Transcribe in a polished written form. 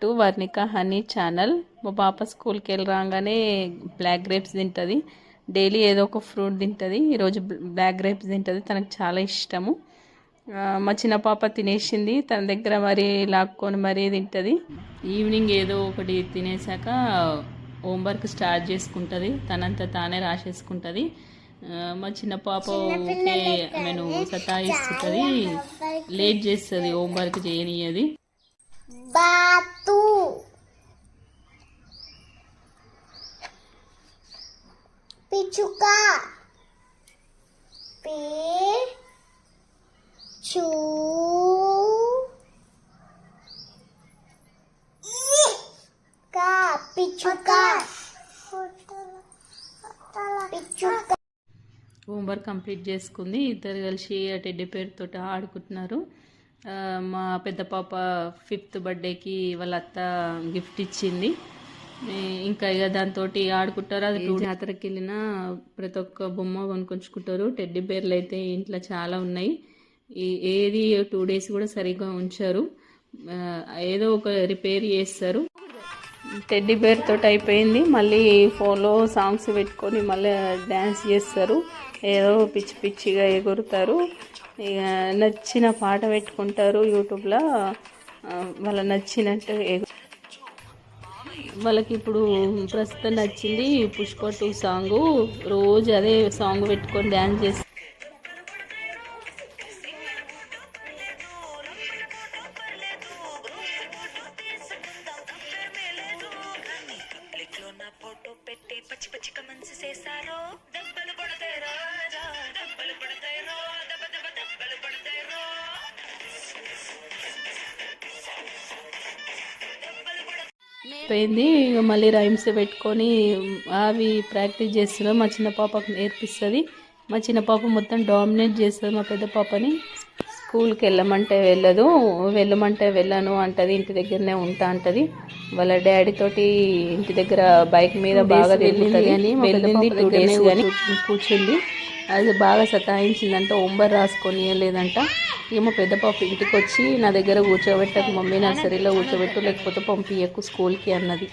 To Varnika honey channel. మా పాప స్కూల్కి వెళ్ళి రాగానే బ్లాక్ గ్రేప్స్ తింటుంది. డైలీ ఏదో ఒక ఫ్రూట్ తింటుంది. ఈరోజు బ్లాక్ గ్రేప్స్ తింటుంది, తనకు చాలా ఇష్టము. మా చిన్న పాప తినేసింది, తన దగ్గర మరి లాక్కొని మరీ తింటుంది. ఈవినింగ్ ఏదో ఒకటి తినేసాక హోంవర్క్ స్టార్ట్ చేసుకుంటుంది, తనంతా తానే రాసేసుకుంటుంది. మా చిన్న పాప ఆమెను సతాయిస్తుంది, లేట్ చేస్తుంది, హోంవర్క్ చేయనియది. Batu Picuka Picuka homework complete చేసుకుంది. ఇద్దరు కలిసి టెడ్డీ పేరుతో ఆడుకుంటున్నారు. మా పెద్ద పాప 5th బర్త్డేకి వాళ్ళ అత్త గిఫ్ట్ ఇచ్చింది. ఇంకా ఇక దాంతో ఆడుకుంటారు. అది జాతరకి వెళ్ళినా ప్రతి ఒక్క బొమ్మ కొనుక్కొచ్చుకుంటారు. టెడ్డీ బేర్లు అయితే ఇంట్లో చాలా ఉన్నాయి. ఏది 2 days కూడా సరిగ్గా ఉంచారు, ఏదో ఒక రిపేర్ చేస్తారు. టెడ్డీ బేర్ తోటి అయిపోయింది. మళ్ళీ ఫోన్లో సాంగ్స్ పెట్టుకొని మళ్ళీ డ్యాన్స్ చేస్తారు, ఏదో పిచ్చి పిచ్చిగా ఎగురుతారు. ఇక నచ్చిన పాట పెట్టుకుంటారు యూట్యూబ్లో, వాళ్ళ నచ్చినట్టు వాళ్ళకి ఇప్పుడు ప్రస్తుతం నచ్చింది పుష్ప 2 సాంగ్. రోజు అదే సాంగ్ పెట్టుకొని డ్యాన్స్ చేస్తారు. పోయింది. ఇక మళ్ళీ రైమ్స్ పెట్టుకొని అవి ప్రాక్టీస్ చేస్తున్నాం. మా చిన్న పాపకు నేర్పిస్తుంది. మా చిన్న పాప మొత్తం డామినేట్ చేస్తుంది మా పెద్ద పాపని. స్కూల్కి వెళ్ళమంటే వెళ్ళదు, వెళ్ళమంటే వెళ్ళను అంటది, ఇంటి దగ్గరనే ఉంటా అంటది. వాళ్ళ డాడీ తోటి ఇంటి దగ్గర బైక్ మీద బాగా వెళ్ళింది అని వెళ్ళింది. 2 days కానీ కూర్చుంది. అది బాగా సతాయించిందంట, హోంవర్క్ రాసుకొని లేదంట. ఏమో పెద్ద పాప ఇంటికి వచ్చి నా దగ్గర కూర్చోబెట్టకు మమ్మీ, నర్సరీలో కూర్చోబెట్టు, లేకపోతే పంపించకు స్కూల్కి అన్నది.